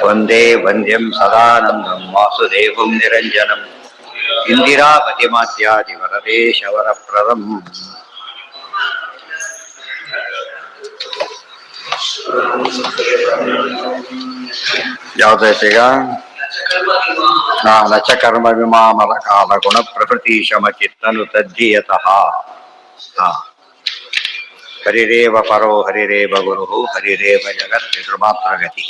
ವಂದೇ ವಂದ್ಯಂ ಸದಾನಂದಂ ವಾಸುದೇವಂ ನಿರಂಜನಂ ಇಂದಿರಾಪತಿಮಾತ್ಯಾದಿ ವರದೇಶವರಪ್ರದಂ. ಯಾವ್ದೈತೀಗ? ನಚ ಕರ್ಮ ವಿಮಾಮಲ ಕಾಲ ಗುಣ ಪ್ರಕೃತಿ ಶಮಚಿತ್ತನು ತದ್ಧೀಯತಃ. ಹರಿರೇವ ಪರೋ ಹರಿರೇವ ಗುರು ಹರಿರೇವ ಜಗತ್ ಪಿತೃಮಾತ್ರ ಗತಿ.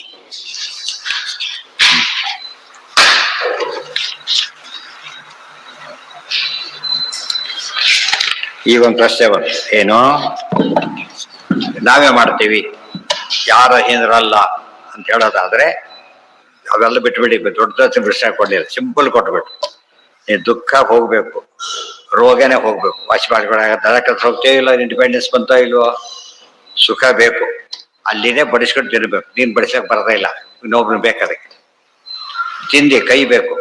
ಈಗ ಒಂದು ಪ್ರಶ್ನೆ ಬಂತು, ಏನು ನಾವೇ ಮಾಡ್ತೀವಿ ಯಾರ ಹಿಂದ್ರಲ್ಲ ಅಂತ ಹೇಳೋದಾದ್ರೆ ಅವೆಲ್ಲ ಬಿಟ್ಬಿಡಿ. ದೊಡ್ಡ ಪ್ರಶ್ನೆ ಕೊಡ್ಲಿಲ್ಲ, ಸಿಂಪಲ್ ಕೊಟ್ಬಿಟ್ಟು ನೀನ್ ದುಃಖ ಹೋಗ್ಬೇಕು, ರೋಗನೇ ಹೋಗ್ಬೇಕು, ವಾಸಿ ಮಾಡ್ಬೇಡ. ದಡಕ್ಕೆ ಹೋಗ್ತೇ ಇಲ್ಲ, ಇಂಡಿಪೆಂಡೆನ್ಸ್ ಬಂತೋ ಇಲ್ವೋ, ಸುಖ ಬೇಕು, ಅಲ್ಲಿನೇ ಬಡಿಸ್ಕೊಂಡು ತಿನ್ಬೇಕು. ನೀನ್ ಬಡಿಸಕ್ ಬರದೇ ಇಲ್ಲ, ಇನ್ನೊಬ್ರು ಬೇಕಾದಕ್ಕೆ ತಿಂದಿ ಕೈ ಬೇಕು.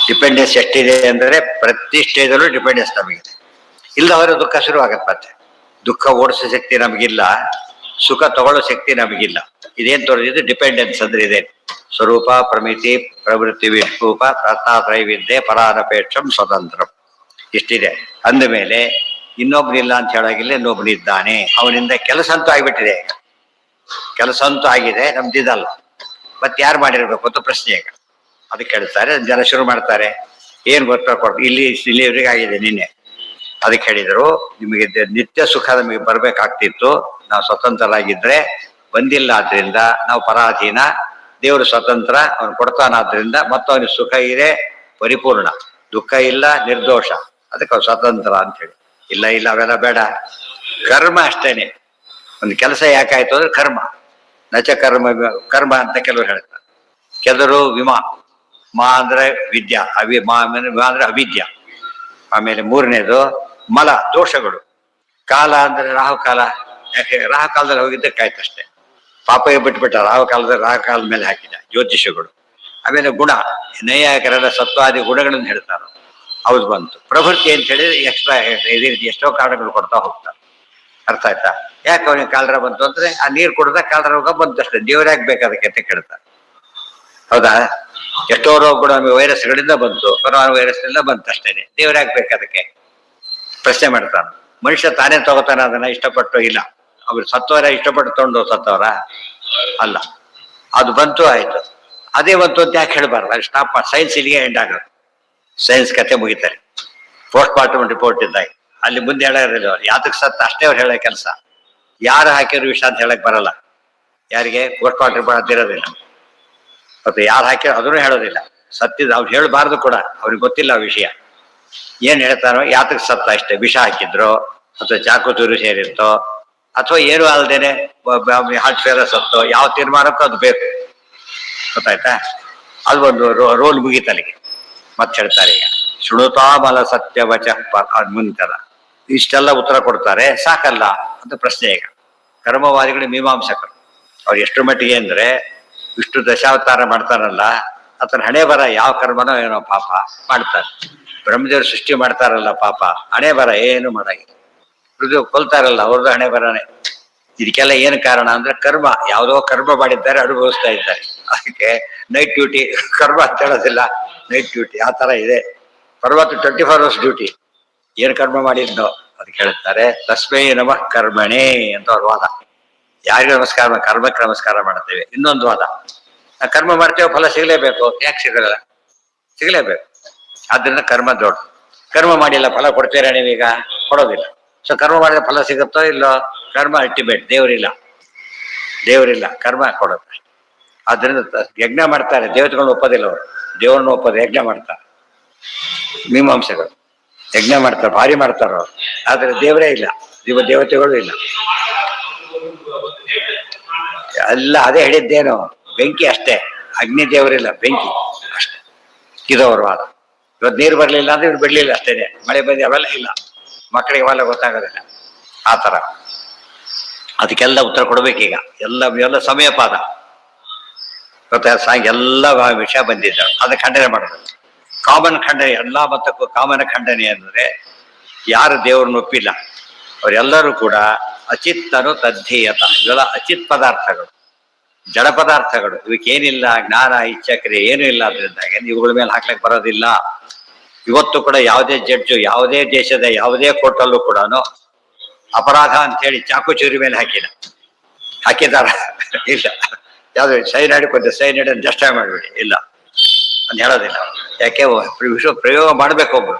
ಡಿಪೆಂಡೆನ್ಸ್ ಎಷ್ಟಿದೆ ಅಂದ್ರೆ ಪ್ರತಿ ಸ್ಟೇಜಲ್ಲೂ ಡಿಪೆಂಡೆನ್ಸ್ ನಮಗಿದೆ. ಇಲ್ಲದವರೆ ದುಃಖ ಶುರು ಆಗತ್ತೆ. ಮತ್ತೆ ದುಃಖ ಓಡಿಸೋ ಶಕ್ತಿ ನಮಗಿಲ್ಲ, ಸುಖ ತಗೊಳ್ಳೋ ಶಕ್ತಿ ನಮಗಿಲ್ಲ. ಇದೇನ್ ತೋರಿಸಿದ್ದು? ಡಿಪೆಂಡೆನ್ಸ್ ಅಂದ್ರೆ ಇದೆ. ಸ್ವರೂಪ ಪ್ರಮಿತಿ ಪ್ರವೃತ್ತಿ ವಿರೂಪ ಪ್ರತಾತ್ರೈವಿದ್ಯೆ ಪರಾನಪೇಕ್ಷಂ ಸ್ವತಂತ್ರ ಇಷ್ಟಿದೆ. ಅಂದ ಮೇಲೆ ಇನ್ನೊಬ್ನಿಲ್ಲ ಅಂತ ಹೇಳಾಗಿಲ್ಲ, ಇನ್ನೊಬ್ನಿದ್ದಾನೆ. ಅವನಿಂದ ಕೆಲಸ ಅಂತೂ ಆಗಿಬಿಟ್ಟಿದೆ. ಕೆಲಸ ಅಂತೂ ಆಗಿದೆ, ನಮ್ದಿದಲ್ಲ. ಮತ್ತೆ ಯಾರು ಮಾಡಿರ್ಬೇಕು ಅಂತ ಪ್ರಶ್ನೆ ಈಗ. ಅದಕ್ಕೆ ಹೇಳ್ತಾರೆ, ಜನ ಶುರು ಮಾಡ್ತಾರೆ, ಏನ್ ಗೊತ್ತಾ ಇಲ್ಲಿವರೆಗೆ ಆಗಿದೆ ನಿನ್ನೆ. ಅದಕ್ಕೆ ಹೇಳಿದ್ರು, ನಿಮಗೆ ನಿತ್ಯ ಸುಖ ನಮಗೆ ಬರ್ಬೇಕಾಗ್ತಿತ್ತು, ನಾವು ಸ್ವತಂತ್ರರಾಗಿದ್ರೆ ಬಂದಿಲ್ಲ. ಆದ್ರಿಂದ ನಾವು ಪರಾಧೀನ, ದೇವರು ಸ್ವತಂತ್ರ, ಅವನು ಕೊಡ್ತಾನಾದ್ರಿಂದ ಮತ್ತು ಅವನಿಗೆ ಸುಖ ಇದೆ ಪರಿಪೂರ್ಣ, ದುಃಖ ಇಲ್ಲ ನಿರ್ದೋಷ, ಅದಕ್ಕೆ ಅವ್ನು ಸ್ವತಂತ್ರ ಅಂತ ಹೇಳಿ. ಇಲ್ಲ ಇಲ್ಲ ಅವೆಲ್ಲ ಬೇಡ, ಕರ್ಮ ಅಷ್ಟೇನೆ. ಒಂದು ಕೆಲಸ ಯಾಕಾಯ್ತು ಅಂದ್ರೆ ಕರ್ಮ. ನಚ ಕರ್ಮ ಕರ್ಮ ಅಂತ ಕೆಲವರು ಹೇಳ್ತಾರೆ. ಕೆಲವರು ವಿಮಾ, ಮಾ ಅಂದ್ರೆ ವಿದ್ಯಾ, ಮಾ ಅಂದ್ರೆ ಅವಿದ್ಯ. ಆಮೇಲೆ ಮೂರನೇದು ಮಲ, ದೋಷಗಳು. ಕಾಲ ಅಂದ್ರೆ ರಾಹುಕಾಲ. ಯಾಕೆ ರಾಹುಕಾಲದಲ್ಲಿ ಹೋಗಿದ್ದಕ್ಕಾಯ್ತಷ್ಟೇ. ಪಾಪ ಬಿಟ್ಬಿಟ್ಟ, ರಾಹುಕಾಲದಲ್ಲಿ ರಾಹುಕಾಲದ ಮೇಲೆ ಹಾಕಿದ ಜ್ಯೋತಿಷಗಳು. ಆಮೇಲೆ ಗುಣ, ನೈಯಾಯಿಕರೆಲ್ಲ ಸತ್ವಾದಿ ಗುಣಗಳನ್ನು ಹೇಳ್ತಾರೆ, ಹೌದು ಬಂತು. ಪ್ರವೃತ್ತಿ ಅಂತ ಹೇಳಿದ್ರೆ ಎಕ್ಸ್ಟ್ರಾ ಇದೇ ರೀತಿ ಎಷ್ಟೋ ಕಾರಣಗಳು ಕೊಡ್ತಾ ಹೋಗ್ತಾರೆ. ಅರ್ಥ ಆಯ್ತಾ? ಯಾಕೆ ಅವನಿಗೆ ಕಾಲರ ಬಂತು ಅಂದ್ರೆ ಆ ನೀರು ಕುಡ್ದ ಕಾಲರ ರೋಗ ಬಂತಷ್ಟೇ. ದೇವ್ರಾಗ ಬೇಕಾದಕ್ಕೆ ಅಂತ ಕೇಳ್ತಾರೆ, ಹೌದಾ? ಎಷ್ಟೋ ರೋಗಗಳು ನಮಗೆ ವೈರಸ್ಗಳಿಂದ ಬಂತು, ಕೊರೋನಾ ವೈರಸ್ನಿಂದ ಬಂತಷ್ಟೇನೆ. ದೇವ್ರಾಗ ಬೇಕಾದಕ್ಕೆ ಪ್ರಶ್ನೆ ಮಾಡ್ತಾನೆ. ಮನುಷ್ಯ ತಾನೇ ತಗೋತಾನ ಅದನ್ನ ಇಷ್ಟಪಟ್ಟು? ಇಲ್ಲ. ಅವ್ರು ಸತ್ತವರ ಇಷ್ಟಪಟ್ಟು ತಗೊಂಡು ಸತ್ತವರ ಅಲ್ಲ. ಅದು ಬಂತು ಆಯ್ತು, ಅದೇ ಬಂತು ಅಂತ ಯಾಕೆ ಹೇಳ್ಬಾರ್ದು? ಅಲ್ಲಿ ಸ್ಟಾಪ್ ಮಾಡಿ ಸೈನ್ಸ್ ಇಲ್ಲಿಗೆ ಎಂಡ್ ಆಗೋದು. ಸೈನ್ಸ್ ಕತೆ ಮುಗಿತಾರೆ. ಪೋಸ್ಟ್ ಮಾರ್ಟಮ್ ರಿಪೋರ್ಟ್ ಇದ್ದಾಗ ಅಲ್ಲಿ ಮುಂದೆ ಹೇಳೋದಿಲ್ಲ ಯಾತಕ್ಕೆ ಸತ್ತ, ಅಷ್ಟೇ ಅವ್ರು ಹೇಳೋ ಕೆಲಸ. ಯಾರು ಹಾಕಿರೋ ವಿಷಯ ಅಂತ ಹೇಳಕ್ ಬರಲ್ಲ. ಯಾರಿಗೆ ಪೋಸ್ಟ್ ಮಾರ್ಟಮ್ ರಿಪೋರ್ಟ್ ಅಂತಿರೋದಿಲ್ಲ. ಮತ್ತೆ ಯಾರು ಹಾಕಿರೋ ಅದನ್ನು ಹೇಳೋದಿಲ್ಲ. ಸತ್ತಿದ ಅವ್ರು ಹೇಳಬಾರ್ದು ಕೂಡ, ಅವ್ರಿಗೆ ಗೊತ್ತಿಲ್ಲ ಆ ವಿಷಯ. ಏನ್ ಹೇಳ್ತಾರೋ ಯಾತಕ್ಕೆ ಸತ್ತ ಅಷ್ಟೇ. ವಿಷ ಹಾಕಿದ್ರು ಅಥವಾ ಚಾಕು ಚೂರು ಸೇರಿರ್ತೋ ಅಥವಾ ಏನು ಅಲ್ದೇನೆ ಹಾರ್ಟ್ ಫೇರ ಸತ್ತೋ, ಯಾವ ತೀರ್ಮಾನಕ್ಕೂ ಅದು ಬೇಕು. ಗೊತ್ತಾಯ್ತಾ? ಅದು ಒಂದು ರೋಲ್ ಮುಗೀತಲ್ಲಿಗೆ. ಮತ್ತೆ ಹೇಳ್ತಾರೆ ಈಗ ಶೃಣುತಾಮಲ ಸತ್ಯವಚ ಮುಂತರ. ಇಷ್ಟೆಲ್ಲ ಉತ್ತರ ಕೊಡ್ತಾರೆ, ಸಾಕಲ್ಲ ಅಂತ ಪ್ರಶ್ನೆ ಈಗ. ಕರ್ಮವಾದಿಗಳು ಮೀಮಾಂಸಕರು. ಅವ್ರು ಎಷ್ಟು ಮಟ್ಟಿಗೆ ಅಂದ್ರೆ ಇಷ್ಟು ದಶಾವತಾರ ಮಾಡ್ತಾರಲ್ಲ, ಆತನ ಹಣೆ ಬರ ಯಾವ ಕರ್ಮನೋ ಏನೋ ಪಾಪ ಮಾಡ್ತಾರೆ. ಬ್ರಹ್ಮದೇವರು ಸೃಷ್ಟಿ ಮಾಡ್ತಾರಲ್ಲ ಪಾಪ, ಹಣೆ ಬರ ಏನು ಮಾಡಾಗಿಲ್ಲ. ಹೃದಯ ಕೊಲ್ತಾರಲ್ಲ, ಅವ್ರದ್ದು ಹಣೆ ಬರನೇ. ಇದಕ್ಕೆಲ್ಲ ಏನು ಕಾರಣ ಅಂದ್ರೆ ಕರ್ಮ. ಯಾವುದೋ ಕರ್ಮ ಮಾಡಿದ್ದಾರೆ, ಅನುಭವಿಸ್ತಾ ಇದ್ದಾರೆ. ಅದಕ್ಕೆ ನೈಟ್ ಡ್ಯೂಟಿ ಕರ್ಮ ಅಂತ ಹೇಳೋದಿಲ್ಲ, ನೈಟ್ ಡ್ಯೂಟಿ ಆ ತರ ಇದೆ. ಪರ್ವತ 24 hours ಡ್ಯೂಟಿ. ಏನ್ ಕರ್ಮ ಮಾಡಿದ್ನೋ ಅದಕ್ಕೆ ಹೇಳ್ತಾರೆ ತಸ್ಮೈ ನಮಃ ಕರ್ಮಣೇ ಅಂತ ಅವ್ರ ವಾದ. ಯಾರಿಗೂ ನಮಸ್ಕಾರ, ಕರ್ಮಕ್ಕೆ ನಮಸ್ಕಾರ ಮಾಡ್ತೇವೆ. ಇನ್ನೊಂದು ವಾದ, ಕರ್ಮ ಮಾಡ್ತೇವೆ ಫಲ ಸಿಗಲೇಬೇಕು. ಯಾಕೆ ಸಿಗಲ್ಲ? ಸಿಗಲೇಬೇಕು. ಆದ್ರಿಂದ ಕರ್ಮ ದೊಡ್ಡ. ಕರ್ಮ ಮಾಡಿಲ್ಲ ಫಲ ಕೊಡ್ತೀರಾ ನೀವೀಗ? ಕೊಡೋದಿಲ್ಲ. ಸೊ ಕರ್ಮ ಮಾಡಿದ ಫಲ ಸಿಗುತ್ತೋ ಇಲ್ಲೋ? ಕರ್ಮ ಅಲ್ಟಿಮೇಟ್. ದೇವರಿಲ್ಲ, ಕರ್ಮ ಕೊಡುತ್ತೆ. ಆದ್ರಿಂದ ಯಜ್ಞ ಮಾಡ್ತಾರೆ, ದೇವತೆಗಳನ್ನ ಒಪ್ಪೋದಿಲ್ಲ ಅವರು. ದೇವ್ರನ್ನ ಒಪ್ಪೋದು, ಯಜ್ಞ ಮಾಡ್ತಾರೆ ಮೀಮಾಂಸೆಗಳು. ಯಜ್ಞ ಮಾಡ್ತಾರೆ, ಭಾರಿ ಮಾಡ್ತಾರ ಅವ್ರು. ಆದ್ರೆ ದೇವರೇ ಇಲ್ಲ, ದೇವತೆಗಳು ಇಲ್ಲ. ಎಲ್ಲ ಅದೇ ಹೇಳಿದ್ದೇನು, ಬೆಂಕಿ ಅಷ್ಟೇ. ಅಗ್ನಿ ದೇವರಿಲ್ಲ, ಬೆಂಕಿ ಅಷ್ಟೇ. ಇದು ಅವ್ರ ವಾದ. ಇವತ್ತು ನೀರು ಬರ್ಲಿಲ್ಲ ಅಂದ್ರೆ ಇವ್ರು ಬಿಡ್ಲಿಲ್ಲ ಅಷ್ಟೇನೆ. ಮಳೆ ಬಂದು ಅವೆಲ್ಲ ಇಲ್ಲ, ಮಕ್ಕಳಿಗೆ ಅವೆಲ್ಲ ಗೊತ್ತಾಗೋದಿಲ್ಲ. ಆ ತರ ಅದಕ್ಕೆಲ್ಲ ಉತ್ತರ ಕೊಡ್ಬೇಕೀಗ. ಎಲ್ಲ ಸಮಯಪಾದ ಗೊತ್ತಾ? ಸಾಂಗ್ ಎಲ್ಲ ವಿಷಯ ಬಂದಿದ್ದ, ಅದಕ್ಕೆ ಖಂಡನೆ ಮಾಡಬೇಕು. ಕಾಮನ್ ಖಂಡನೆ, ಎಲ್ಲಾ ಮತಕ್ಕೂ ಕಾಮನ ಖಂಡನೆ ಅಂದ್ರೆ ಯಾರು ದೇವ್ರನ್ನ ಒಪ್ಪಿಲ್ಲ ಅವರೆಲ್ಲರೂ ಕೂಡ ಅಚಿತ್ತನು ತದ್ಧೀಯತ. ಇವೆಲ್ಲ ಅಚಿತ್ ಪದಾರ್ಥಗಳು, ಜಡ ಪದಾರ್ಥಗಳು. ಇವಕ್ಕೇನಿಲ್ಲ ಜ್ಞಾನ ಇಚ್ಛಕ್ರಿಯೆ ಏನೂ ಇಲ್ಲ. ಅದರಿಂದಾಗಿ ಇವುಗಳ ಮೇಲೆ ಹಾಕ್ಲಿಕ್ಕೆ ಬರೋದಿಲ್ಲ. ಇವತ್ತು ಕೂಡ ಯಾವುದೇ ಜಡ್ಜು ಯಾವುದೇ ದೇಶದ ಯಾವುದೇ ಕೋರ್ಟಲ್ಲೂ ಕೂಡ ಅಪರಾಧ ಅಂತ ಹೇಳಿ ಚಾಕು ಚೂರಿ ಮೇಲೆ ಹಾಕಿದಾರ ಇಲ್ಲ. ಯಾವ್ದು ಸೈನೈಡ್ ಕೊಂದ ಸೈನೈಡ್ ಜಸ್ಟಿಫೈ ಮಾಡ್ಬೇಡಿ ಇಲ್ಲ ಅಂತ ಹೇಳೋದಿಲ್ಲ. ಯಾಕೆ ವಿಶ್ವ ಪ್ರಯೋಗ ಮಾಡ್ಬೇಕು ಒಬ್ರು.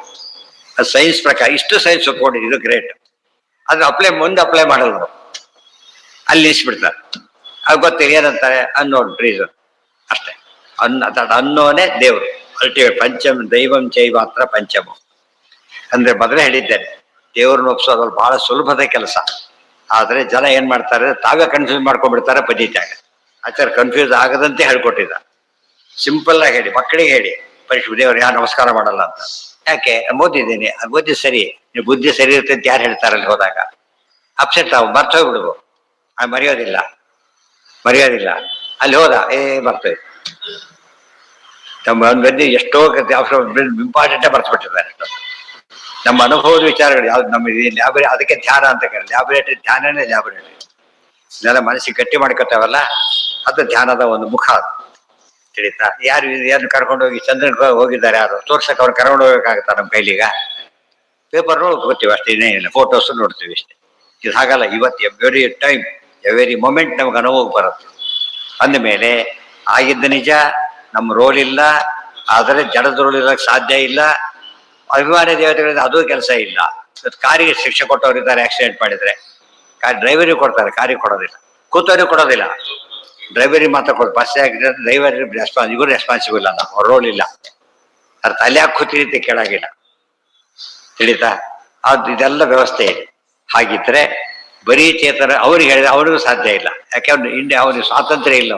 ಅದು ಸೈನ್ಸ್ ಪ್ರಕಾರ ಇಷ್ಟು ಸೈನ್ಸ್ ಒಪ್ಕೊಂಡಿದ್ದು, ಇದು ಗ್ರೇಟ್. ಅದು ಮುಂದೆ ಅಪ್ಲೈ ಮಾಡಲ್ಲ, ಅಲ್ಲಿ ನಿಲ್ಲಿಸ್ಬಿಡ್ತಾರೆ. ಅದು ಗೊತ್ತಿಲ್ಲ ಏನಂತಾರೆ, ಅನ್ನೋನ್ ರೀಸನ್ ಅಷ್ಟೇ. ಅನ್ನೋನೇ ದೇವರು ಅಲ್ಟಿಮೇಟ್. ಪಂಚಮ ದೈವಂ ಚೈವಾತ್ರ ಪಂಚಮ ಅಂದ್ರೆ ಮೊದಲೇ ಹೇಳಿದ್ದೇನೆ, ದೇವ್ರನ್ನ ಒಪ್ಸೋದ್ರಲ್ಲಿ ಬಹಳ ಸುಲಭದ ಕೆಲಸ. ಆದ್ರೆ ಜನ ಏನ್ ಮಾಡ್ತಾರೆ, ತಾವೇ ಕನ್ಫ್ಯೂಸ್ ಮಾಡ್ಕೊಂಡ್ಬಿಡ್ತಾರೆ ಪದ್ಧತಿಯಾಗ. ಆಚಾರ್ಯ ಕನ್ಫ್ಯೂಸ್ ಆಗದಂತೆ ಹೇಳ್ಕೊಟ್ಟಿದ್ದ. ಸಿಂಪಲ್ ಆಗಿ ಹೇಳಿ, ಮಕ್ಕಳಿಗೆ ಹೇಳಿ, ಪರೀಕ್ಷೆ ದೇವ್ರು ಯಾರು ನಮಸ್ಕಾರ ಮಾಡಲ್ಲ ಅಂತ. ಯಾಕೆ ಓದಿದ್ದೀನಿ, ಬುದ್ಧಿ ಸರಿ, ನೀವು ಬುದ್ಧಿ ಸರಿ ಇರುತ್ತೆ ಅಂತ ಯಾರು ಹೇಳ್ತಾರಲ್ಲಿ ಹೋದಾಗ ಅಪ್ಸೆಟ್ ಆಗ ಮರ್ತೋಗ್ಬಿಡ್ಬೋದು. ಮರೆಯೋದಿಲ್ಲ ಅಲ್ಲಿ ಹೋದ ಬರ್ತದೆ. ನಮ್ಮ ಬಂದು ಎಷ್ಟೋ ಇಂಪಾರ್ಟೆಂಟೇ ಮರ್ತ್ಬಿಟ್ಟಿದ್ದಾರೆ. ನಮ್ಮ ಅನುಭವದ ವಿಚಾರಗಳು ಯಾವ್ದು ನಮ್ಮ ಲ್ಯಾಬ್ರೇಟರಿ, ಅದಕ್ಕೆ ಧ್ಯಾನ ಅಂತ ಕರೀತಾರೆ. ಲ್ಯಾಬ್ರೇಟರಿ ಧ್ಯಾನನೇ ಲ್ಯಾಬ್ರೇಟರಿ. ಇದೆಲ್ಲ ಮನಸ್ಸಿಗೆ ಗಟ್ಟಿ ಮಾಡ್ಕೊತಾವಲ್ಲ, ಅದು ಧ್ಯಾನದ ಒಂದು ಮುಖ. ಅದು ತಿಳಿತಾ? ಯಾರು ಕರ್ಕೊಂಡೋಗಿ ಚಂದ್ರನ್ ಹೋಗಿದ್ದಾರೆ, ಯಾರು ತೋರ್ಸಕ್ಕೆ ಅವ್ರು ಕರ್ಕೊಂಡು ಹೋಗಬೇಕಾಗತ್ತಾ ನಮ್ಮ ಕೈಲಿಗ? ಪೇಪರ್ ನೋಡ್ಕೋತೀವಿ ಅಷ್ಟೇ, ಇನ್ನೇನಿಲ್ಲ. ಫೋಟೋಸ್ ನೋಡ್ತೀವಿ ಇಷ್ಟೇ. ಇದು ಹಾಗಲ್ಲ. ಇವತ್ತು ಎವ್ರಿ ಟೈಮ್ ಎವ್ರಿ ಮೊಮೆಂಟ್ ನಮ್ಗೆ ಅನುಭವ ಬರುತ್ತೆ. ಅಂದಮೇಲೆ ಆಗಿದ್ದ ನಿಜ, ನಮ್ಮ ರೋಲ್ ಇಲ್ಲ, ಆದರೆ ಜಡದ ರೋಲ್ ಇರೋಕ್ಕೆ ಸಾಧ್ಯ ಇಲ್ಲ. ಅಭಿಮಾನಿ ದೇವತೆಗಳಿಂದ ಅದೂ ಕೆಲಸ ಇಲ್ಲ. ಕಾರಿಗೆ ಶಿಕ್ಷೆ ಕೊಟ್ಟವರಿದ್ದಾರೆ, ಆಕ್ಸಿಡೆಂಟ್ ಮಾಡಿದ್ರೆ ಡ್ರೈವರಿಗೆ ಕೊಡ್ತಾರೆ, ಕಾರಿಗೆ ಕೊಡೋದಿಲ್ಲ. ಕೂತವರಿಗೆ ಕೊಡೋದಿಲ್ಲ, ಡ್ರೈವರಿಗೆ ಮಾತ್ರ ಕೊಡ್ತಾರೆ. ಬಸ್ ಆಕ್ಸಿಡೆಂಟ್ ಡ್ರೈವರ್ ಇವರು ರೆಸ್ಪಾನ್ಸಿಬಲ್ ಅಲ್ಲ, ಅವ್ರ ರೋಲ್ ಇಲ್ಲ. ಅರ್ಥ ಅಲ್ಲಿ ಯಾಕೆ ಕೂತಿರುತ್ತೆ ಕೇಳಾಗಿಲ್ಲ. ತಿಳಿತಾ? ಇದೆಲ್ಲ ವ್ಯವಸ್ಥೆ ಇದೆ. ಹಾಗಿದ್ರೆ ಬರೀ ಚೇತನ ಅವ್ರಿಗೆ ಹೇಳಿದ್ರೆ ಅವನಿಗೂ ಸಾಧ್ಯ ಇಲ್ಲ. ಯಾಕೆ ಅವನಿಗೆ ಸ್ವಾತಂತ್ರ್ಯ ಇಲ್ಲ,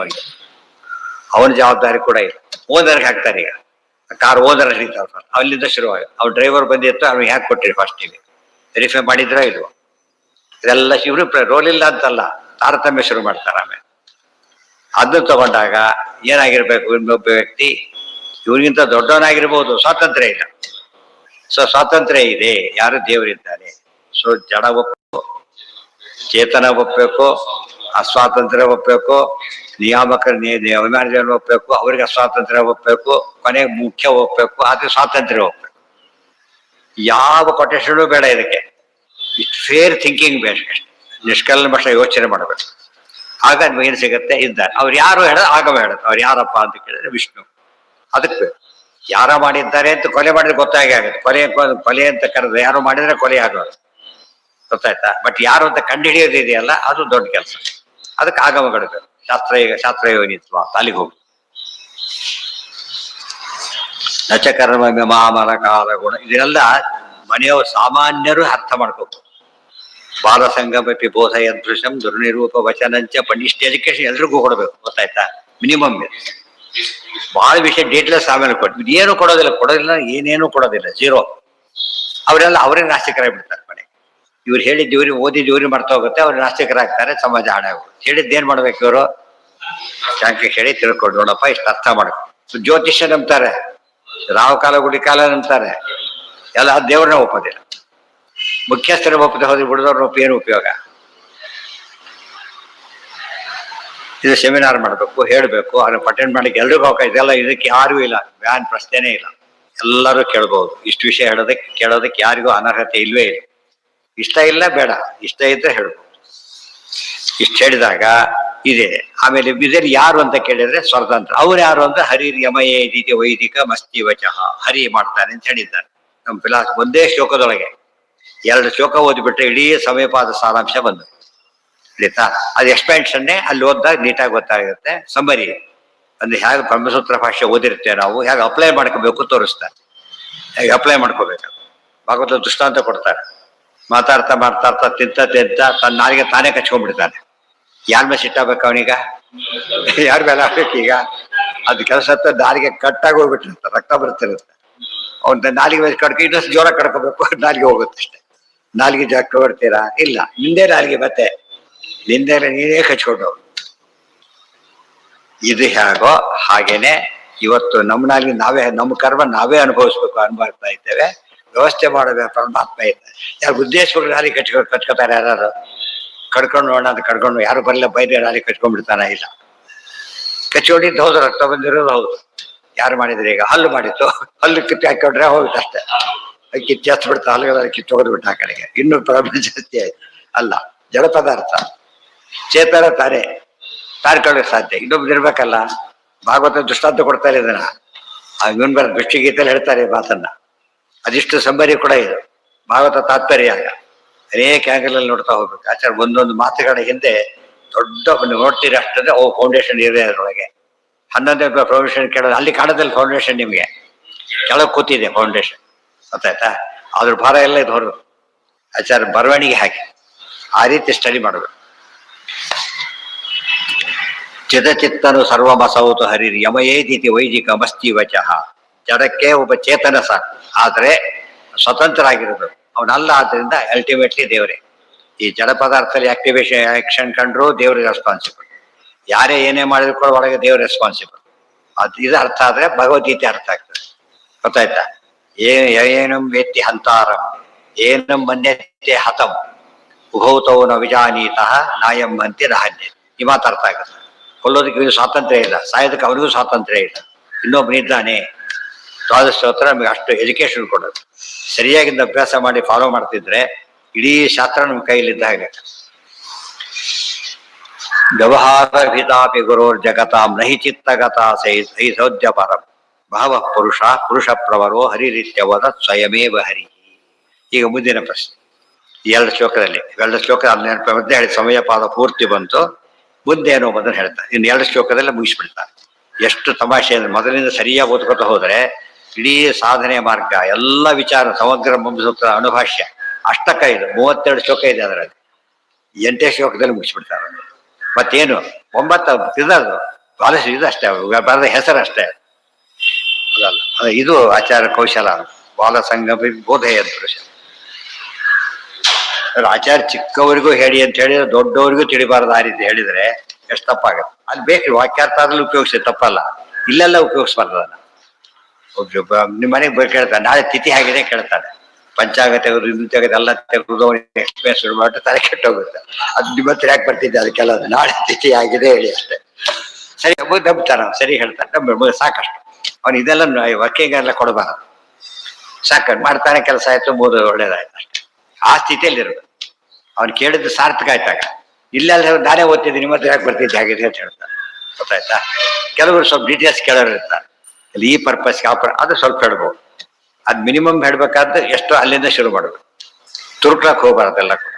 ಅವನ ಜವಾಬ್ದಾರಿ ಕೂಡ ಇಲ್ಲ. ಓನರ್ಗೆ ಹಾಕ್ತಾರೆ. ಈಗ ಕಾರ್ ಓನರ್ ಹಿಡಿತಾರೆ, ಅಲ್ಲಿಂದ ಶುರುವಾಗಿ ಅವ್ನು ಡ್ರೈವರ್ ಬಂದಿತ್ತು, ಅವ್ನಿಗೆ ಯಾಕೆ ಕೊಟ್ಟಿರಿ ಫಸ್ಟ್ ಈಗ ವೆರಿಫೈ ಮಾಡಿದ್ರ ಇಲ್ವೋ? ಇದೆಲ್ಲ ಇವರು ರೋಲ್ ಇಲ್ಲ ಅಂತಲ್ಲ, ತಾರತಮ್ಯ ಶುರು ಮಾಡ್ತಾರೆ. ಆಮೇಲೆ ಅದನ್ನು ತಗೊಂಡಾಗ ಏನಾಗಿರ್ಬೇಕು, ಇನ್ನೊಬ್ಬ ವ್ಯಕ್ತಿ ಇವ್ರಿಗಿಂತ ದೊಡ್ಡವನಾಗಿರ್ಬೋದು, ಸ್ವಾತಂತ್ರ್ಯ ಇಲ್ಲ. ಸ್ವಾತಂತ್ರ್ಯ ಇದೆ, ಯಾರು ದೇವರಿದ್ದಾರೆ. ಜಡ ಒಪ್ಪಬೇಕು, ಚೇತನ ಒಪ್ಪಬೇಕು, ಅಸ್ವಾತಂತ್ರ್ಯ ಒಪ್ಪಬೇಕು, ನಿಯಾಮಕರ ಅಭಿಮಾನ ಒಪ್ಪಬೇಕು, ಅವ್ರಿಗೆ ಅಸ್ವಾತಂತ್ರ್ಯ ಒಪ್ಪಬೇಕು, ಕೊನೆಗೆ ಮುಖ್ಯ ಒಪ್ಪಬೇಕು, ಆದ್ರೆ ಸ್ವಾತಂತ್ರ್ಯ ಒಪ್ಪಬೇಕು. ಯಾವ ಕೊಟೇಶನು ಬೇಡ ಇದಕ್ಕೆ. ಇಷ್ಟು ಫೇರ್ ಥಿಂಕಿಂಗ್ ಬೇಕು, ನಿಷ್ಕಲ್ಮಶ ಯೋಚನೆ ಮಾಡಬೇಕು. ಆಗ ಏನು ಸಿಗತ್ತೆ ಇದ್ದಾರೆ. ಅವ್ರು ಯಾರು ಹೇಳೋದು ಆಗಮ ಹೇಳೋದು. ಅವ್ರು ಯಾರಪ್ಪ ಅಂತ ಕೇಳಿದ್ರೆ ವಿಷ್ಣು. ಅದಕ್ಕೆ ಯಾರ ಮಾಡಿದ್ದಾರೆ ಅಂತ ಕೊಲೆ ಮಾಡಿದ್ರೆ ಗೊತ್ತಾಗಿ ಆಗುತ್ತೆ. ಕೊಲೆ ಅಂತ ಕರೆದ್ರೆ ಯಾರು ಮಾಡಿದ್ರೆ ಕೊಲೆ ಆಗೋದು, ಗೊತ್ತಾಯ್ತಾ? ಬಟ್ ಯಾರು ಅಂತ ಕಂಡುಹಿಡಿಯೋದು ಇದೆಯಲ್ಲ, ಅದು ದೊಡ್ಡ ಕೆಲಸ. ಅದಕ್ಕೆ ಆಗಮಗಳು ಬೇಕು. ಶಾಸ್ತ್ರ ಯೋನಿತ್ವ ಅಲ್ಲಿಗೆ ಹೋಗಿ ನಚಕರ್ಮ ಮಾಮಲ ಕಾಲ ಗುಣ ಇದೆಲ್ಲ ಮನೆಯವರು ಸಾಮಾನ್ಯರು ಅರ್ಥ ಮಾಡ್ಕೋಬೇಕು. ಬಾಲಸಂಗಮಪಿ ಬೋಧ ಯದೃಶಂ ದುರ್ನಿರೂಪ ವಚನಂಚ ಪಂಡಿಷ್ಟಿ ಎಜುಕೇಶನ್ ಎಲ್ರಿಗೂ ಕೊಡಬೇಕು, ಗೊತ್ತಾಯ್ತಾ? ಮಿನಿಮಮ್ ಬಹಳ ವಿಷಯ ಡೇಟ್ಲೆಸ್ ಆಮೇಲೆ ಏನು ಕೊಡೋದಿಲ್ಲ, ಏನೇನು ಕೊಡೋದಿಲ್ಲ, ಜೀರೋ. ಅವರೆಲ್ಲ ಅವರೇ ನಾಸ್ತಿಕರಾಗಿ ಬಿಡ್ತಾರೆ ಮನೆಗೆ. ಇವ್ರು ಹೇಳಿದ್ದು ಇವ್ರಿಗೆ ಓದಿದ್ದು ಇವ್ರಿಗೆ ಮಾಡ್ತಾ ಹೋಗುತ್ತೆ, ಅವ್ರು ನಾಸ್ತಿಕರಾಗ್ತಾರೆ, ಸಮಾಜ ಹಾಳಾಗೋದು. ಹೇಳಿದ್ದೇನ್ ಮಾಡ್ಬೇಕು ಇವರು? ಶಾಂತಿ ಹೇಳಿ ತಿಳ್ಕೊಂಡು, ನೋಡಪ್ಪ ಇಷ್ಟು ಅರ್ಥ ಮಾಡ್ಬೇಕು. ಜ್ಯೋತಿಷ್ಯ ನಂಬ್ತಾರೆ, ರಾಹುಕಾಲ ಗುಡಿಕಾಲ ನಂಬ್ತಾರೆ, ಎಲ್ಲ ದೇವ್ರನ್ನ ಒಪ್ಪೋದಿಲ್ಲ. ಮುಖ್ಯಸ್ಥರ ಒಪ್ಪದೆ ಹೋದ್ರೆ ಬಿಡದವ್ರನ್ನ ಒಪ್ಪಿ ಏನು ಉಪಯೋಗ? ಇದು ಸೆಮಿನಾರ್ ಮಾಡಬೇಕು, ಹೇಳಬೇಕು, ಅದನ್ನ ಅಟೆಂಡ್ ಮಾಡಲಿಕ್ಕೆ ಎಲ್ರಿಗೂ ಅವಕಾಶ ಇದೆಲ್ಲ. ಇದಕ್ಕೆ ಯಾರಿಗೂ ಇಲ್ಲ, ವ್ಯಾನ್ ಪ್ರಶ್ನೆನೇ ಇಲ್ಲ, ಎಲ್ಲರೂ ಕೇಳ್ಬಹುದು. ಇಷ್ಟು ವಿಷಯ ಕೇಳೋದಕ್ಕೆ ಯಾರಿಗೂ ಅನರ್ಹತೆ ಇಲ್ವೇ ಇಲ್ಲ. ಇಷ್ಟ ಇಲ್ಲ ಬೇಡ, ಇಷ್ಟ ಇದ್ರೆ ಹೇಳ್ಬೋದು. ಇಷ್ಟು ಹೇಳಿದಾಗ ಇದೆ. ಆಮೇಲೆ ಇದರಲ್ಲಿ ಯಾರು ಅಂತ ಕೇಳಿದ್ರೆ ಸ್ವತಂತ್ರ. ಅವ್ರು ಯಾರು ಅಂತ ಹರಿರ್ ಯಮಯೇ ರೀತಿ ವೈದಿಕ ಮಸ್ತಿ ವಚಃ, ಹರಿ ಮಾಡ್ತಾನೆ ಅಂತ ಹೇಳಿದ್ದಾರೆ ನಮ್ಮ ಫಿಲಾಸಫಿ. ಒಂದೇ ಶ್ಲೋಕದೊಳಗೆ 2 ಶ್ಲೋಕ ಓದಿಬಿಟ್ರೆ ಇಡೀ ಸಮಯಪಾದ ಸಾರಾಂಶ ಬಂದು ಹಿಡಿತಾ. ಅದು ಎಕ್ಸ್ಪೆನ್ಷನ್ನೇ ಅಲ್ಲಿ ಓದಿದಾಗ ನೀಟಾಗಿ ಗೊತ್ತಾಗುತ್ತೆ. ಸಂಬರಿ ಅಂದ್ರೆ ಹೇಗೆ ಬ್ರಹ್ಮಸೂತ್ರ ಭಾಷೆ ಓದಿರ್ತೇವೆ ನಾವು, ಹೇಗೆ ಅಪ್ಲೈ ಮಾಡ್ಕೋಬೇಕು ತೋರಿಸ್ತಾರೆ, ಹೇಗೆ ಅಪ್ಲೈ ಮಾಡ್ಕೋಬೇಕು. ಭಾಗವತ ದೃಷ್ಟಾಂತ ಕೊಡ್ತಾರೆ. ಮಾತಾಡ್ತಾ ತಿಂತ ತನ್ನ ನಾಲಿಗೆ ತಾನೇ ಕಚ್ಕೊಂಡ್ಬಿಡ್ತಾನೆ. ಯಾರ ಮೇಲೆ ಸಿಟ್ಟಾಗಬೇಕು ಅವನೀಗ? ಯಾರ ಮೇಲೆ ಆಗ್ಬೇಕು ಈಗ? ಅದು ಕೆಲಸ ನಾಲಿಗೆ ಕಟ್ಟಾಗಿ ಹೋಗ್ಬಿಟ್ಟಿರುತ್ತೆ, ರಕ್ತ ಬರ್ತಿರುತ್ತೆ. ಅವ್ನ ನಾಲಿಗೆ ಮೇಲೆ ಕಡ್ಕೊ, ಇನ್ನಷ್ಟು ಜೋರ ಕಡ್ಕೋಬೇಕು, ನಾಲಿಗೆ ಹೋಗುತ್ತೆ ಅಷ್ಟೇ. ನಾಲಿಗೆ ಜಾಕ ಬರ್ತೀರಾ? ಇಲ್ಲ, ನಿಂದೇ ನಾಲಿಗೆ ಮತ್ತೆ ನಿಂದೆ ನೀನೇ ಕಚ್ಕೊಂಡು. ಇದು ಹೇಗೋ ಹಾಗೇನೆ ಇವತ್ತು ನಮ್ಮ ನಾಲಿಗೆ ನಾವೇ, ನಮ್ಮ ಕರ್ಮ ನಾವೇ ಅನುಭವಿಸ್ತಾ ಇದ್ದೇವೆ. ವ್ಯವಸ್ಥೆ ಮಾಡಬೇಕು ಪರಮಾತ್ಮ ಇದ್ದಾರೆ. ಯಾರು ಉದ್ದೇಶಗಳು ನಾಲಿಗೆ ಕಚ್ಕೋತಾರೆ? ಯಾರು ಕಡ್ಕೊಂಡು ನೋಡೋಣ ಅಂತ ಕಡ್ಕೊಂಡು ಯಾರು ಬರಲ್ಲ ಬೈದ್ರೆ ಅಲ್ಲಿ ಕಚ್ಕೊಂಡ್ಬಿಡ್ತಾನ ಇಲ್ಲ. ಕಚ್ಚೋಡಿದ್ದು ಹೌದು, ರಕ್ತ ಬಂದಿರೋದು ಹೌದು. ಯಾರು ಮಾಡಿದ್ರೆ ಈಗ ಹಲ್ಲು ಮಾಡಿತ್ತು, ಹಲ್ಲು ಕಿತ್ತು ಹಾಕೊಂಡ್ರೆ ಹೋಗುತ್ತೆ ಅಷ್ಟೇ. ಕಿತ್ತು ಹಚ್ಬಿಡ್ತಾ ಹಲ್ಲು ಕಿತ್ತೋದು ಬಿಟ್ಟ ಆ ಕಡೆಗೆ, ಇನ್ನೂ ಪ್ರಾಬ್ಲಮ್ ಜಾಸ್ತಿ ಆಯ್ತು. ಅಲ್ಲ, ಜಡ ಪದಾರ್ಥ ಚೇತನ ತಾನೇ ತಾರ್ಕೊಳ್ಳೋಕೆ ಸಾಧ್ಯ. ಇನ್ನೊಬ್ರು ಇರ್ಬೇಕಲ್ಲ. ಭಾಗವತ ದೃಷ್ಟಾಂತ ಕೊಡ್ತಾರೆ ಇದನ್ನ. ಇವನ್ ಬರ ದೃಷ್ಟಿಗೀತಲ್ಲಿ ಹೇಳ್ತಾರೆ ಮಾತನ್ನ. ಅದಿಷ್ಟು ಸಂಬರಿ ಕೂಡ ಇದು ಭಾಗವತ ತಾತ್ಪರ್ಯ. ಅನೇಕ ಆಂಗಲಲ್ಲಿ ನೋಡ್ತಾ ಹೋಗ್ಬೇಕು. ಆಚಾರ್ಯ ಒಂದೊಂದು ಮಾತುಗಳ ಹಿಂದೆ ದೊಡ್ಡ ನೋಡ್ತೀರಿ ಅಷ್ಟಂದ್ರೆ ಫೌಂಡೇಶನ್ ಇದೆ ಅದರೊಳಗೆ. 11ನೇ ಫೌಂಡೇಶನ್ ಕೇಳೋದು ಅಲ್ಲಿ ಕಾಣೋದಿಲ್ಲ. ಫೌಂಡೇಶನ್ ನಿಮಗೆ ಕೆಳಗೆ ಕೂತಿದೆ ಫೌಂಡೇಶನ್, ಗೊತ್ತಾಯ್ತಾ? ಅದ್ರ ಭಾರ ಎಲ್ಲ ಇದು ಹೊರದು ಆಚಾರ್ಯ ಬರವಣಿಗೆ ಹಾಕಿ ಆ ರೀತಿ ಸ್ಟಡಿ ಮಾಡಬೇಕು. ಚಿದಚಿತ್ತನು ಸರ್ವಮಸೌತು ಹರಿರಿ ಯಮಯೇದಿತಿ ವೈದಿಕ ಮಸ್ತಿ ವಚಃ. ಜಡಕ್ಕೆ ಒಬ್ಬ ಚೇತನ ಸಾಕು, ಆದ್ರೆ ಸ್ವತಂತ್ರ ಆಗಿರೋದು ಅವನಲ್ಲ. ಆದ್ರಿಂದ ಅಲ್ಟಿಮೇಟ್ಲಿ ದೇವರೇ. ಈ ಜಡ ಪದಾರ್ಥದಲ್ಲಿ ಆಕ್ಷನ್ ಕಂಡ್ರು ದೇವ್ರಿಗೆ ರೆಸ್ಪಾನ್ಸಿಬಲ್. ಯಾರೇ ಏನೇ ಮಾಡಿದ್ರು ಕೂಡ ಒಳಗೆ ದೇವ್ರ ರೆಸ್ಪಾನ್ಸಿಬಲ್. ಇದು ಅರ್ಥ ಆದ್ರೆ ಭಗವದ್ಗೀತೆ ಅರ್ಥ ಆಗ್ತದೆ, ಗೊತ್ತಾಯ್ತಾ? ಏನಂ ವೇತ್ತಿ ಹಂತಾರಂ ಏನಂ ಮನ್ಯತೆ ಹತಂ ಉಭೌತೌನ ವಿಜಾನೀತಃ ನಾಯಂ ಅಂತಿ ನಾನ್ಯ. ಈ ಮಾತು ಅರ್ಥ ಆಗುತ್ತೆ. ಕೊಲ್ಲೋದಕ್ಕೆ ಇವನು ಸ್ವಾತಂತ್ರ್ಯ ಇಲ್ಲ, ಸಾಯೋದಕ್ಕೆ ಅವನಿಗೂ ಸ್ವಾತಂತ್ರ್ಯ ಇಲ್ಲ. ಇನ್ನೊಬ್ಬನಿದ್ದಾನೆ. ಸ್ತೋತ್ರ ನಮಗೆ ಅಷ್ಟು ಎಜುಕೇಶನ್ ಕೊಡೋದು. ಸರಿಯಾಗಿಂದ ಅಭ್ಯಾಸ ಮಾಡಿ ಫಾಲೋ ಮಾಡ್ತಿದ್ರೆ ಇಡೀ ಶಾಸ್ತ್ರ ನಮ್ಮ ಕೈಲಿದ್ದ ಹಾಗೆ. ವ್ಯವಹಾರ ಹಿತಾಪಿ ಗುರೋರ್ ಜಗತಾಂ ನಹಿ ಚಿತ್ತಗತ ಸೈ ಸೌದ್ಯ ಪರಂ ಭಾವ ಪುರುಷ ಪುರುಷ ಪ್ರವರೋ ಹರಿರಿತ್ಯವದ ಸ್ವಯಮೇವ ಹರಿ. ಈಗ ಮುಂದಿನ ಪ್ರಶ್ನೆ. ಎರಡು ಶ್ಲೋಕದಲ್ಲಿ ಮೊದಲೇ ಹೇಳಿ ಸಮಯ ಪಾದ ಪೂರ್ತಿ ಬಂತು. ಮುಂದೆ ಏನೋ ಮೊದಲು ಹೇಳ್ತಾರೆ. ಇನ್ನು 2 ಶ್ಲೋಕದಲ್ಲೇ ಮುಗಿಸ್ಬಿಡ್ತಾರೆ. ಎಷ್ಟು ತಮಾಷೆ ಅಂದ್ರೆ ಮೊದಲಿಂದ ಸರಿಯಾಗಿ ಓದ್ಕೊತ ಹೋದ್ರೆ ಇಡೀ ಸಾಧನೆಯ ಮಾರ್ಗ ಎಲ್ಲ ವಿಚಾರ ಸಮಗ್ರ ಬ್ರಹ್ಮಸೂತ್ರ ಅನುಭಾಷ್ಯ ಅಷ್ಟಕ್ಕ ಇದು 32 ಶ್ಲೋಕ ಇದೆ. ಅದರಲ್ಲಿ 8ನೇ ಶ್ಲೋಕದಲ್ಲಿ ಮುಗಿಸ್ಬಿಡ್ತಾರೆ. ಮತ್ತೇನು 9 ತಿನ್ನೋದು ಬಾಲಸ ಇದು ಅಷ್ಟೇ, ಬರದ ಹೆಸರು ಅಷ್ಟೇ ಅದಲ್ಲ. ಇದು ಆಚಾರ ಕೌಶಲ. ಬಾಲ ಸಂಗಮ ಬೋಧೆಯ ದೃಶ್ಯ. ಆಚಾರ್ಯ ಚಿಕ್ಕವರಿಗೂ ಹೇಳಿ ಅಂತ ಹೇಳಿದ್ರೆ ದೊಡ್ಡವರಿಗೂ ತಿಳಿಬಾರದು. ಆ ರೀತಿ ಹೇಳಿದ್ರೆ ಎಷ್ಟು ತಪ್ಪಾಗತ್ತೆ. ಅಲ್ಲಿ ಬೇಕು ವಾಕ್ಯಾರ್ಥ ಆದ್ರೂ ಉಪಯೋಗಿಸಿ, ತಪ್ಪಲ್ಲ. ಇಲ್ಲೆಲ್ಲ ಉಪಯೋಗಿಸ್ಬಾರ್ದು ಅದನ್ನ. ನಿಮ್ಮ ಮನೆಗೆ ಕೇಳ್ತಾನೆ, ನಾಳೆ ತಿಥಿ ಆಗಿದೆ ಕೇಳ್ತಾನೆ. ಪಂಚಾಂಗ ತೆಗೆದು ಇದು ತೆಗೆದು ಎಲ್ಲ ತೆಗೆದು ಎಕ್ಸ್ಪೀರಿಯನ್ಸ್ ಶುರು ಮಾಡಿ ತಲೆ ಕೆಟ್ಟೋಗುತ್ತೆ. ಅದು ನಿಮ್ಮ ಹತ್ರ ಯಾಕೆ ಬರ್ತಿದ್ದೆ ಅದಕ್ಕೆಲ್ಲ. ನಾಳೆ ತಿಥಿ ಆಗಿದೆ ಹೇಳಿ ಅಷ್ಟೇ. ಸರಿ ನಂಬ್ತಾನ, ಸರಿ ಹೇಳ್ತಾನೆ, ನಮ್ಮ ಸಾಕಷ್ಟು. ಅವ್ನು ಇದೆಲ್ಲ ವರ್ಕಿಂಗ್ ಎಲ್ಲ ಕೊಡಬಾರದು. ಸಾಕು ಮಾಡ್ತಾನೆ, ಕೆಲಸ ಆಯ್ತು, ಒಳ್ಳೇದಾಯ್ತು ಅಷ್ಟೇ. ಆ ಸ್ಥಿತಿಯಲ್ಲಿ ಇರ್ಬೇಕು. ಅವ್ನು ಕೇಳಿದ್ದು ಸಾರ್ಥಕ ಆಯ್ತಾಗ. ಇಲ್ಲೆಲ್ಲ ನಾನೇ ಓದ್ತಿದ್ದೀನಿ, ನಿಮ್ಮ ಹತ್ರ ಯಾಕೆ ಬರ್ತಿದ್ದೆ ಆಗಿದೆ ಅಂತ ಹೇಳ್ತಾರೆ, ಗೊತ್ತಾಯ್ತಾ? ಕೆಲವರು ಸ್ವಲ್ಪ ಡೀಟೇಲ್ಸ್ ಕೇಳೋರು ಇರ್ತಾರೆ. ಇಲ್ಲಿ ಈ ಪರ್ಪಸ್ ಅದು ಸ್ವಲ್ಪ ಹೇಳ್ಬೋದು. ಅದು ಮಿನಿಮಮ್ ಹೇಳ್ಬೇಕಾದ್ರೆ ಎಷ್ಟು ಅಲ್ಲಿಂದ ಶುರು ಮಾಡ್ಬೇಕು. ತುರುಕ್ಲಕ್ಕೆ ಹೋಗ್ಬಾರ್ದೆಲ್ಲ ಕೂಡ.